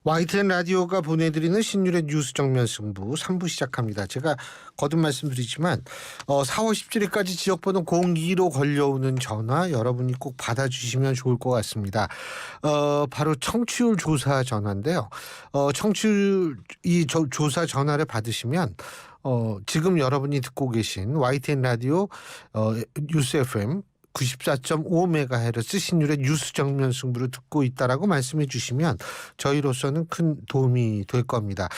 YTN 라디오가 보내드리는 신율의 뉴스 정면 승부 3부 시작합니다. 제가 거듭 말씀드리지만 4월 17일까지 지역번호 02로 걸려오는 전화 여러분이 꼭 받아주시면 좋을 것 같습니다. 바로 청취율 조사 전화인데요. 청취율 조사 전화를 받으시면 지금 여러분이 듣고 계신 YTN 라디오 뉴스 FM 94.5MHz 신율의 뉴스 정면 승부를 듣고 있다라고 말씀해 주시면 저희로서는 큰 도움이 될 겁니다.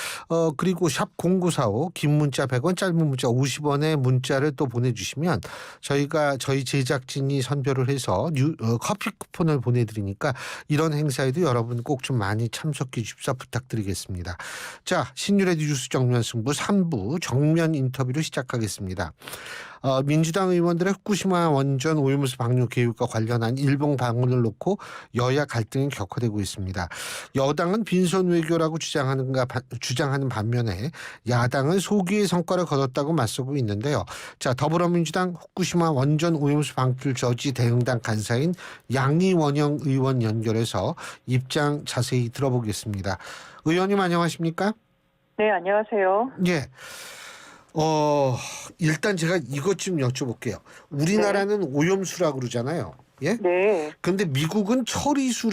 그리고 샵 0945 긴 문자 100원 짧은 문자 50원의 문자를 또 보내주시면 저희가 저희 제작진이 선별을 해서 커피 쿠폰을 보내드리니까 이런 행사에도 여러분 꼭 좀 많이 참석해 주십사 부탁드리겠습니다. 자, 신율의 뉴스 정면 승부 3부 정면 인터뷰를 시작하겠습니다. 민주당 의원들의 후쿠시마 원전 오염수 방류 계획과 관련한 일본 방문을 놓고 여야 갈등이 격화되고 있습니다. 여당은 빈손 외교라고 주장하는 반면에 야당은 소기의 성과를 거뒀다고 맞서고 있는데요. 자, 더불어민주당 후쿠시마 원전 오염수 방출 저지 대응단 간사인 양이원영 의원 연결해서 입장 자세히 들어보겠습니다. 의원님 안녕하십니까? 네, 안녕하세요. 예. 일단 제가 이것 좀 여쭤볼게요. 우리나라는 오염수라고 그러잖아요. 예? 네. 근데 미국은 처리수,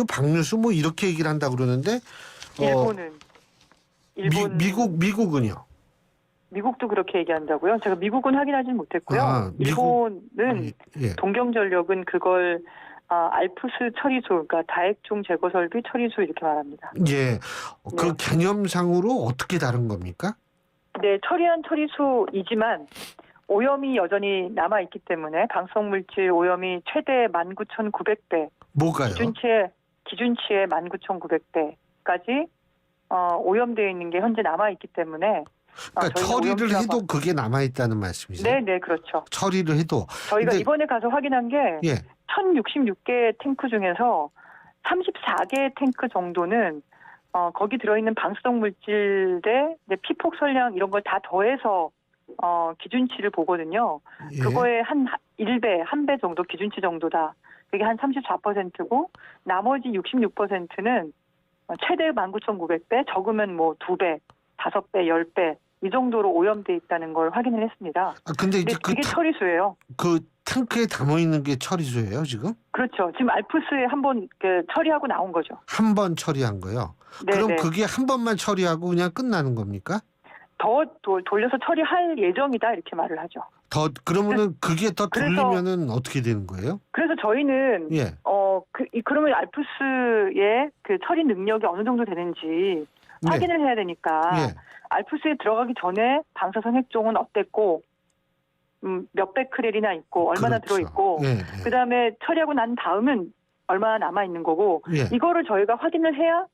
방류수 뭐 이렇게 얘기를 한다고 그러는데 일본은 미국은요? 미국도 그렇게 얘기한다고요? 제가 미국은 확인하지는 못했고요. 일본은 예. 동경전력은 그걸 알프스 처리수, 그러니까 다액종 제거 설비 처리수 이렇게 말합니다. 예. 그 네. 개념상으로 어떻게 다른 겁니까? 네, 처리한 처리수이지만 오염이 여전히 남아 있기 때문에 방사성 물질 오염이 최대 19,900배, 뭐가요? 기준치의 19,900배까지 오염되어 있는 게 현재 남아 있기 때문에 그러니까 처리를 해도 그게 남아 있다는 말씀이세요? 네, 그렇죠. 처리를 해도 저희가 근데, 이번에 가서 확인한 게 예. 1,066개 탱크 중에서 34개 탱크 정도는 거기 들어있는 방사성 물질의 피폭 설량 이런 걸 다 더해서 기준치를 보거든요. 예. 그거의 한 1배 정도 기준치 정도다. 그게 한 34%고 나머지 66%는 최대 19,900배, 적으면 뭐 2배, 5배, 10배 이 정도로 오염돼 있다는 걸 확인을 했습니다. 근데 이제 그게 처리수예요. 그 탱크에 담아 있는 게 처리수예요, 지금? 그렇죠. 지금 알프스에 한번 처리하고 나온 거죠. 한 번 처리한 거요. 네네. 그럼 그게 한 번만 처리하고 그냥 끝나는 겁니까? 더 돌려서 처리할 예정이다 이렇게 말을 하죠. 그러면은 그게 더 그래서- 돌리면은 어떻게 되는 거예요? 그래서 저희는 예. 그러면 알프스의 그 처리 능력이 어느 정도 되는지 네. 확인을 해야 되니까 예. 알프스에 들어가기 전에 방사성 핵종은 어땠고 몇 베크렐이나 있고 얼마나 그렇죠. 들어있고 예. 그다음에 처리하고 난 다음은 얼마나 남아 있는 거고 예. 이거를 저희가 확인을 해야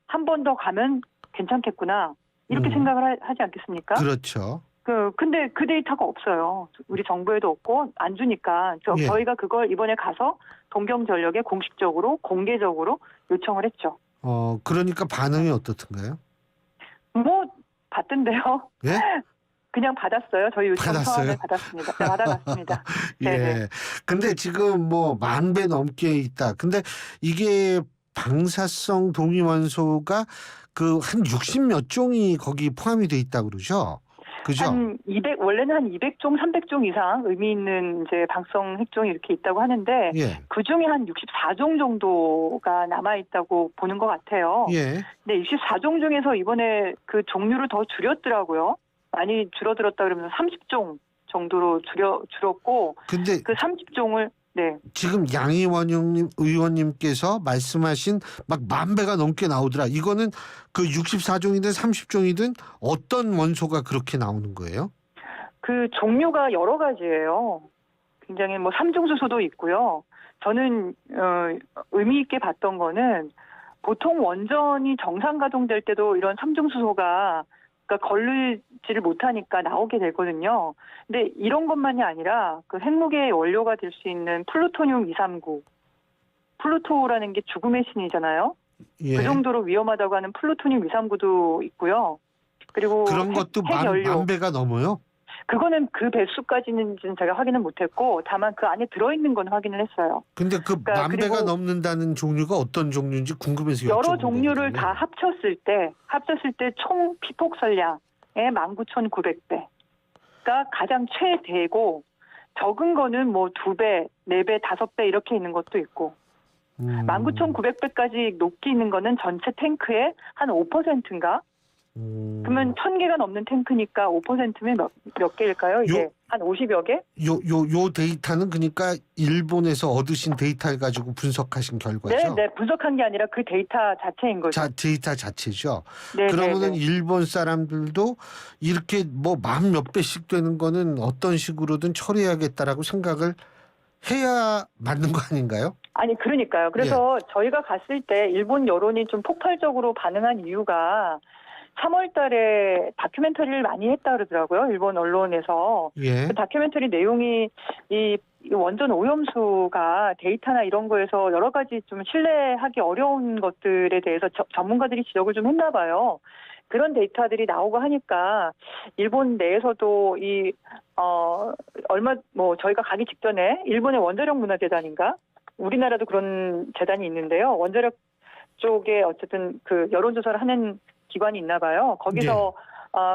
한 번 더 가면 괜찮겠구나 이렇게 생각을 하지 않겠습니까? 그렇죠. 근데 그 데이터가 없어요. 우리 정부에도 없고 안 주니까 예. 저희가 그걸 이번에 가서 동경전력에 공식적으로 공개적으로 요청을 했죠. 그러니까 반응이 어떻던가요? 뭐 받던데요. 예? 그냥 받았어요. 저희 요청 받았어요? 서한을 받았습니다. 네, 받아갔습니다. 예. 네네. 근데 지금 뭐 10,000배 넘게 있다. 근데 이게 방사성 동위원소가 그 한 60몇 종이 거기 포함이 돼 있다고 그러죠? 그죠? 원래는 한 200종, 300종 이상 의미 있는 이제 방사성 핵종이 이렇게 있다고 하는데 예. 그 중에 한 64종 정도가 남아 있다고 보는 것 같아요. 예. 네, 64종 중에서 이번에 그 종류를 더 줄였더라고요. 많이 줄어들었다 그러면서 30종 정도로 줄었고 근데 그 30종을 네. 지금 양이원 의원님께서 말씀하신 막 10,000배가 넘게 나오더라. 이거는 그 64종이든 30종이든 어떤 원소가 그렇게 나오는 거예요? 그 종류가 여러 가지예요. 굉장히 뭐 삼중수소도 있고요. 저는 의미 있게 봤던 거는 보통 원전이 정상 가동될 때도 이런 삼중수소가 그러니까 걸리지를 못하니까 나오게 되거든요. 근데 이런 것만이 아니라 그 핵무기의 원료가 될 수 있는 플루토늄 239, 플루토라는 게 죽음의 신이잖아요. 예. 그 정도로 위험하다고 하는 플루토늄 239도 있고요. 그리고 그런 것도 핵연료. 10,000배가 넘어요? 그거는 그 배수까지는 제가 확인은 못했고 다만 그 안에 들어있는 건 확인을 했어요. 근데 그 그러니까 만 배가 그리고 넘는다는 종류가 어떤 종류인지 궁금해서 여러 여쭤본 종류를 거거든요. 다 합쳤을 때 총 피폭설량의 19,900배가 가장 최대고 적은 거는 뭐 2배, 4배, 5배 이렇게 있는 것도 있고 19,900배까지 높게 있는 거는 전체 탱크의 한 5%인가? 그러면 1,000개가 넘는 탱크니까 5%면 몇 개일까요? 이게 한 50여 개? 요 데이터는 그러니까 일본에서 얻으신 데이터를 가지고 분석하신 결과죠? 네, 분석한 게 아니라 그 데이터 자체인 거죠. 데이터 자체죠. 네, 그러면은 네. 일본 사람들도 이렇게 뭐 만 몇 배씩 되는 거는 어떤 식으로든 처리해야겠다라고 생각을 해야 맞는 거 아닌가요? 아니 그러니까요. 그래서 저희가 갔을 때 일본 여론이 좀 폭발적으로 반응한 이유가 3월 달에 다큐멘터리를 많이 했다 그러더라고요. 일본 언론에서. 예. 그 다큐멘터리 내용이 이 원전 오염수가 데이터나 이런 거에서 여러 가지 좀 신뢰하기 어려운 것들에 대해서 전문가들이 지적을 좀 했나 봐요. 그런 데이터들이 나오고 하니까 일본 내에서도 저희가 가기 직전에 일본의 원자력 문화재단인가? 우리나라도 그런 재단이 있는데요. 원자력 쪽에 어쨌든 그 여론조사를 하는 기관이 있나 봐요. 거기서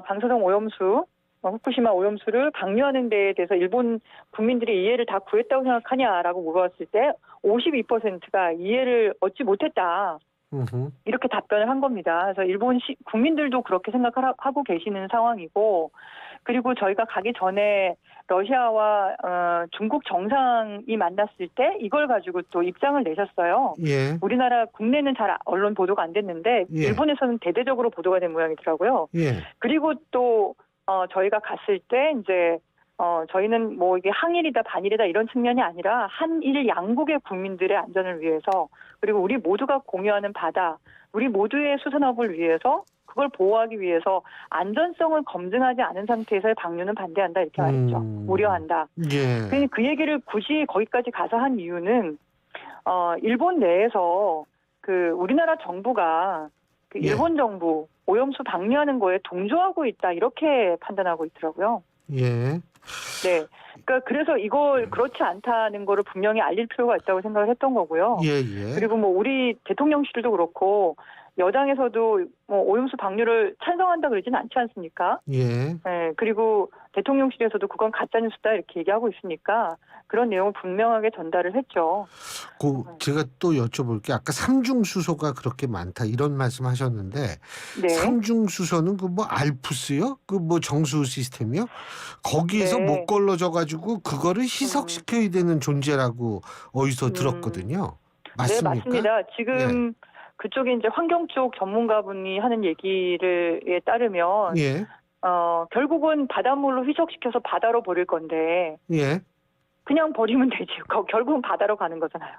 방사성 오염수, 후쿠시마 오염수를 방류하는 데에 대해서 일본 국민들이 이해를 다 구했다고 생각하냐라고 물어봤을 때 52%가 이해를 얻지 못했다. 이렇게 답변을 한 겁니다. 그래서 일본 국민들도 그렇게 생각하고 계시는 상황이고, 그리고 저희가 가기 전에 러시아와 중국 정상이 만났을 때 이걸 가지고 또 입장을 내셨어요. 예. 우리나라 국내는 잘 언론 보도가 안 됐는데 예. 일본에서는 대대적으로 보도가 된 모양이더라고요. 예. 그리고 또 저희가 갔을 때 이제 저희는 뭐 이게 항일이다 반일이다 이런 측면이 아니라 한일 양국의 국민들의 안전을 위해서 그리고 우리 모두가 공유하는 바다, 우리 모두의 수산업을 위해서 그걸 보호하기 위해서 안전성을 검증하지 않은 상태에서의 방류는 반대한다 이렇게 말했죠. 우려한다. 예. 그 얘기를 굳이 거기까지 가서 한 이유는 일본 내에서 그 우리나라 정부가 그 일본 정부 오염수 방류하는 거에 동조하고 있다 이렇게 판단하고 있더라고요. 예. 네. 그러니까 그래서 이걸 그렇지 않다는 거를 분명히 알릴 필요가 있다고 생각을 했던 거고요. 예. 그리고 뭐 우리 대통령실도 그렇고 여당에서도 뭐 오염수 방류를 찬성한다 그러진 않지 않습니까? 예. 네. 그리고 대통령실에서도 그건 가짜뉴스다 이렇게 얘기하고 있으니까 그런 내용을 분명하게 전달을 했죠. 제가 또 여쭤볼 게 아까 삼중수소가 그렇게 많다 이런 말씀하셨는데 네. 삼중수소는 그 뭐 알프스요? 그 뭐 정수 시스템이요? 거기에서 못 걸러져 가지고 그거를 희석시켜야 되는 존재라고 어디서 들었거든요. 맞습니까? 네, 맞습니다. 지금 그쪽에 이제 환경 쪽 전문가분이 하는 얘기에 따르면 결국은 바닷물로 희석시켜서 바다로 버릴 건데 그냥 버리면 되지. 결국은 바다로 가는 거잖아요.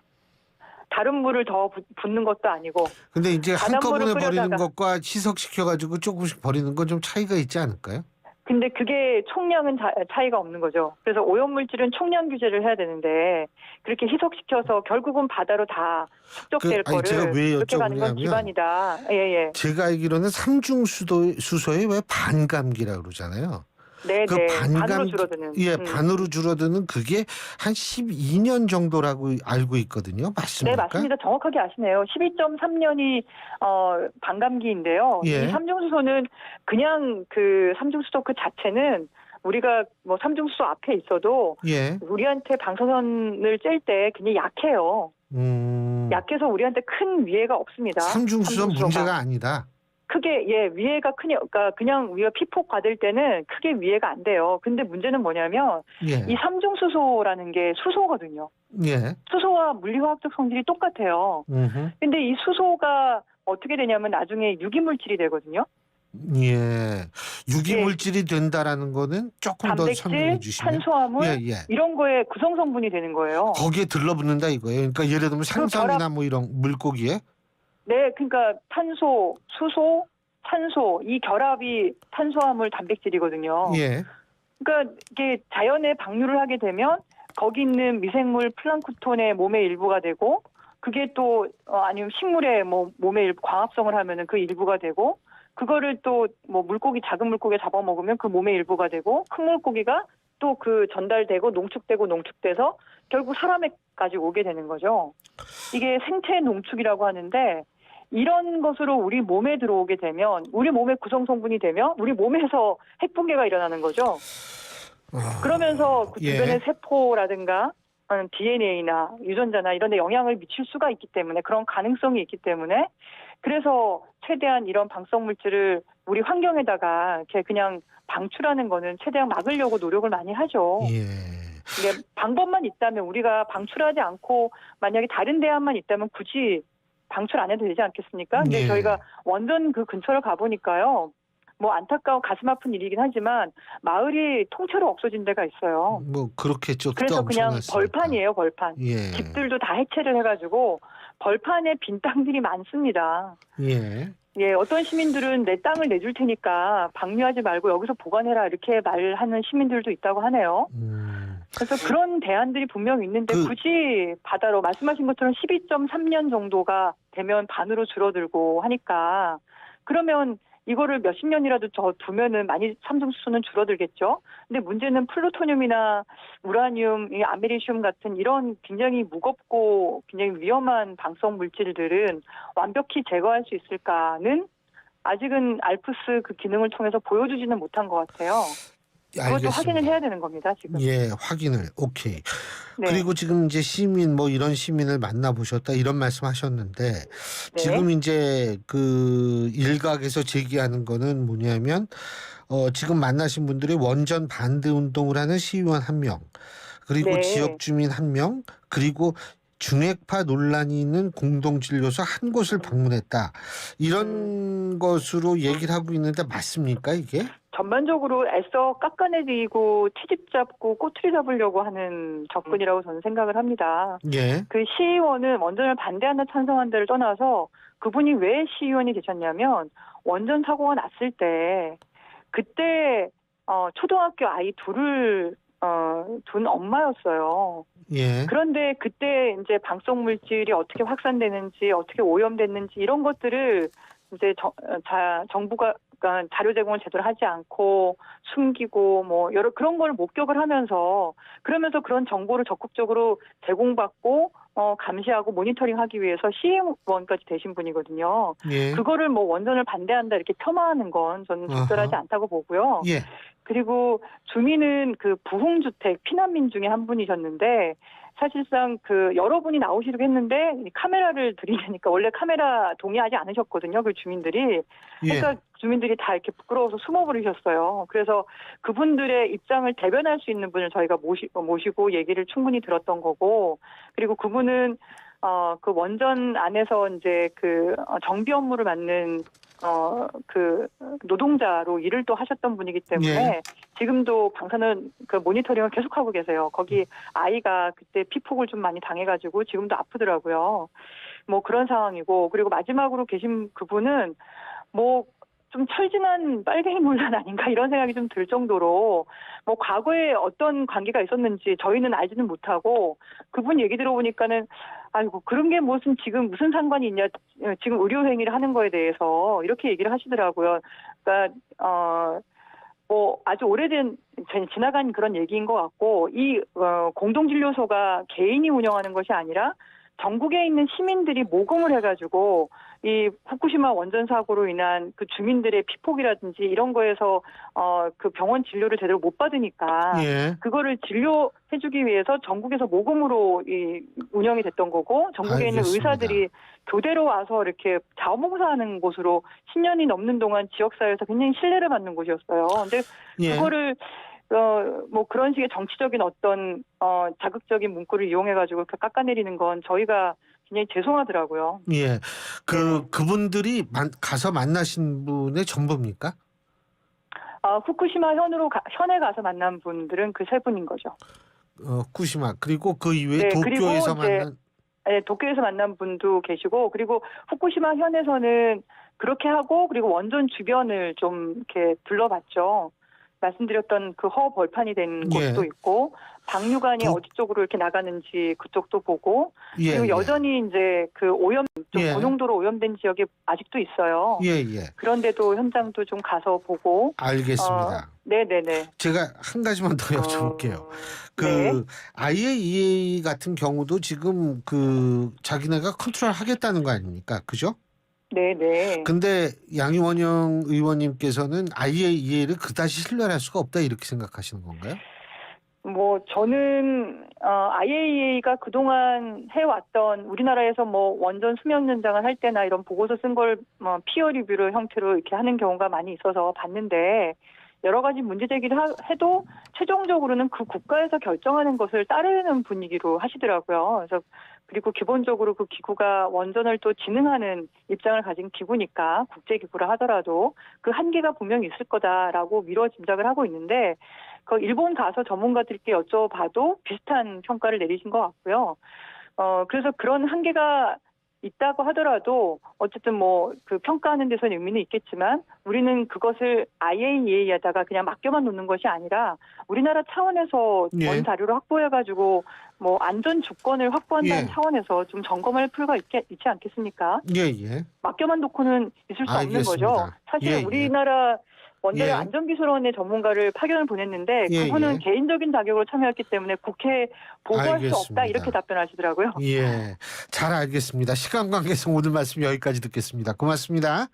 다른 물을 더 붓는 것도 아니고. 근데 이제 한꺼번에 버리는 것과 희석시켜 가지고 조금씩 버리는 건 좀 차이가 있지 않을까요? 근데 그게 총량은 차이가 없는 거죠. 그래서 오염물질은 총량 규제를 해야 되는데 그렇게 희석시켜서 결국은 바다로 다 축적될 거를 제가 왜 그렇게 가는 건 기반이다. 예. 제가 알기로는 삼중수소에 왜 반감기라고 그러잖아요. 네, 반으로 줄어드는. 반으로 줄어드는 그게 한 12년 정도라고 알고 있거든요. 맞습니까? 네, 맞습니다. 정확하게 아시네요. 12.3년이 반감기인데요. 이 삼중수소는 그냥 그 삼중수소 그 자체는 우리가 뭐 삼중수소 앞에 있어도 우리한테 방사선을 쨘 때 굉장히 약해요. 약해서 우리한테 큰 위해가 없습니다. 삼중수소는 문제가 아니다. 크게 위해가 그러니까 그냥 우리가 피폭 받을 때는 크게 위해가 안 돼요. 근데 문제는 뭐냐면 이 삼중수소라는 게 수소거든요. 수소와 물리화학적 성질이 똑같아요. 근데 이 수소가 어떻게 되냐면 나중에 유기물질이 되거든요. 유기물질이 된다라는 거는 조금 더 설명해 주시면. 탄수화물 이런 거에 구성 성분이 되는 거예요. 거기에 들러붙는다 이거예요. 그러니까 예를 들면 산성이나 뭐 이런 물고기에. 네, 그러니까 탄소, 수소, 산소 이 결합이 탄수화물 단백질이거든요. 그러니까 이게 자연에 방류를 하게 되면 거기 있는 미생물 플랑크톤의 몸의 일부가 되고 그게 또 아니면 식물의 몸의 일부 광합성을 하면은 그 일부가 되고 그거를 또 뭐 물고기 작은 물고기 잡아먹으면 그 몸의 일부가 되고 큰 물고기가 또 그 전달되고 농축돼서 결국 사람에까지 오게 되는 거죠. 이게 생체 농축이라고 하는데 이런 것으로 우리 몸에 들어오게 되면 우리 몸의 구성 성분이 되면 우리 몸에서 핵붕괴가 일어나는 거죠. 그러면서 그 주변의 세포라든가 DNA나 유전자나 이런 데 영향을 미칠 수가 있기 때문에 그런 가능성이 있기 때문에 그래서 최대한 이런 방사성 물질을 우리 환경에다가 이렇게 그냥 방출하는 거는 최대한 막으려고 노력을 많이 하죠. 이게 방법만 있다면 우리가 방출하지 않고 만약에 다른 대안만 있다면 굳이 방출 안 해도 되지 않겠습니까? 근데 저희가 원전 그 근처를 가보니까요. 뭐 안타까운 가슴 아픈 일이긴 하지만 마을이 통째로 없어진 데가 있어요. 뭐 그렇겠죠. 그래서 그냥 벌판이에요, 벌판. 집들도 다 해체를 해가지고 벌판에 빈 땅들이 많습니다. 어떤 시민들은 내 땅을 내줄 테니까 방류하지 말고 여기서 보관해라 이렇게 말하는 시민들도 있다고 하네요. 그래서 그런 대안들이 분명히 있는데 굳이 바다로 말씀하신 것처럼 12.3년 정도가 되면 반으로 줄어들고 하니까 그러면 이거를 몇십 년이라도 더 두면은 많이 삼중수소는 줄어들겠죠. 근데 문제는 플루토늄이나 우라늄, 아메리슘 같은 이런 굉장히 무겁고 굉장히 위험한 방사성 물질들은 완벽히 제거할 수 있을까는 아직은 알프스 그 기능을 통해서 보여주지는 못한 것 같아요. 그것도 확인을 해야 되는 겁니다, 지금. 확인을. 오케이. 그리고 지금 이제 시민 뭐 이런 시민을 만나보셨다 이런 말씀하셨는데 지금 이제 그 일각에서 제기하는 거는 뭐냐면 지금 만나신 분들이 원전 반대 운동을 하는 시의원 1명 그리고 지역 주민 1명 그리고 중핵파 논란이 있는 공동진료소 한 곳을 방문했다. 이런 것으로 얘기를 하고 있는데 맞습니까 이게? 전반적으로 애써 깎아내리고 트집 잡고 꼬투리 잡으려고 하는 접근이라고 저는 생각을 합니다. 그 시의원은 원전을 반대한다 찬성한다를 떠나서 그분이 왜 시의원이 되셨냐면 원전 사고가 났을 때 그때 초등학교 아이 둘을 둔 엄마였어요. 그런데 그때 이제 방사성 물질이 어떻게 확산되는지 어떻게 오염됐는지 이런 것들을 이제 정부가 그러니까 자료 제공을 제대로 하지 않고 숨기고 뭐 여러 그런 걸 목격을 하면서 그러면서 그런 정보를 적극적으로 제공받고 감시하고 모니터링하기 위해서 시의원까지 되신 분이거든요. 그거를 뭐 원전을 반대한다 이렇게 폄하하는 건 저는 적절하지 않다고 보고요. 그리고 주민은 그 부흥주택 피난민 중에 한 분이셨는데 사실상 그 여러분이 나오시려고 했는데 카메라를 들이대니까 원래 카메라 동의하지 않으셨거든요. 그 주민들이. 그러니까 주민들이 다 이렇게 부끄러워서 숨어버리셨어요. 그래서 그분들의 입장을 대변할 수 있는 분을 저희가 모시고 얘기를 충분히 들었던 거고 그리고 그분은 그 원전 안에서 이제 그 정비 업무를 맡는 그 노동자로 일을 또 하셨던 분이기 때문에 지금도 방사능 그 모니터링을 계속하고 계세요. 거기 아이가 그때 피폭을 좀 많이 당해가지고 지금도 아프더라고요. 뭐 그런 상황이고 그리고 마지막으로 계신 그분은 뭐 좀 철진한 빨갱이 논란 아닌가 이런 생각이 좀 들 정도로 뭐 과거에 어떤 관계가 있었는지 저희는 알지는 못하고 그분 얘기 들어보니까는 아이고 그런 게 지금 무슨 상관이 있냐 지금 의료 행위를 하는 거에 대해서 이렇게 얘기를 하시더라고요. 그러니까 뭐 아주 오래된 지나간 그런 얘기인 것 같고 이 공동진료소가 개인이 운영하는 것이 아니라 전국에 있는 시민들이 모금을 해가지고 이 후쿠시마 원전 사고로 인한 그 주민들의 피폭이라든지 이런 거에서 그 병원 진료를 제대로 못 받으니까 그거를 진료해주기 위해서 전국에서 모금으로 이 운영이 됐던 거고 전국에 있는 의사들이 교대로 와서 이렇게 자원봉사하는 곳으로 10년이 넘는 동안 지역사회에서 굉장히 신뢰를 받는 곳이었어요. 근데 그거를 뭐 그런 식의 정치적인 어떤 자극적인 문구를 이용해가지고 이렇게 깎아내리는 건 저희가 굉장히 죄송하더라고요. 그분들이 가서 만나신 분의 전부입니까? 후쿠시마 현에 가서 만난 분들은 그 세 분인 거죠. 후쿠시마 그리고 그 이외에 도쿄에서 만난 도쿄에서 만난 분도 계시고 그리고 후쿠시마 현에서는 그렇게 하고 그리고 원전 주변을 좀 이렇게 둘러봤죠. 말씀드렸던 그 허 벌판이 된 예. 곳도 있고 방류관이 두- 어디 쪽으로 이렇게 나가는지 그쪽도 보고 예, 그리고 예. 여전히 이제 그 오염 좀 예. 고농도로 오염된 지역이 아직도 있어요. 예, 예. 그런데도 현장도 좀 가서 보고 알겠습니다. 네네네. 제가 한 가지만 더 여쭤볼게요. 그 네. IAEA 같은 경우도 지금 그 자기네가 컨트롤 하겠다는 거 아닙니까? 그죠? 네네. 근데 양희원영 의원님께서는 IAEA를 그다지 신뢰할 수가 없다 이렇게 생각하시는 건가요? 뭐 저는 IAEA가 그동안 해왔던 우리나라에서 뭐 원전 수명 연장을 할 때나 이런 보고서 쓴 걸 피어 리뷰를 형태로 이렇게 하는 경우가 많이 있어서 봤는데 여러 가지 문제 제기를 해도 최종적으로는 그 국가에서 결정하는 것을 따르는 분위기로 하시더라고요. 그래서 그리고 기본적으로 그 기구가 원전을 또 진흥하는 입장을 가진 기구니까 국제기구라 하더라도 그 한계가 분명히 있을 거다라고 미뤄 짐작을 하고 있는데 그 일본 가서 전문가들께 여쭤봐도 비슷한 평가를 내리신 것 같고요. 그래서 그런 한계가 있다고 하더라도 어쨌든 뭐 그 평가하는 데서는 의미는 있겠지만 우리는 그것을 IAEA에다가 그냥 맡겨만 놓는 것이 아니라 우리나라 차원에서 예. 전 자료를 확보해가지고 뭐 안전 주권을 확보한다는 예. 차원에서 좀 점검할 필요가 있지 않겠습니까? 예, 예. 맡겨만 놓고는 있을 수 없는 알겠습니다. 거죠. 사실 예, 예. 우리나라 원자력 예. 안전기술원의 전문가를 파견을 보냈는데 예, 그분은 예. 개인적인 자격으로 참여했기 때문에 국회에 보고할 수 없다 알겠습니다. 이렇게 답변하시더라고요. 예. 잘 알겠습니다. 시간 관계상 오늘 말씀 여기까지 듣겠습니다. 고맙습니다.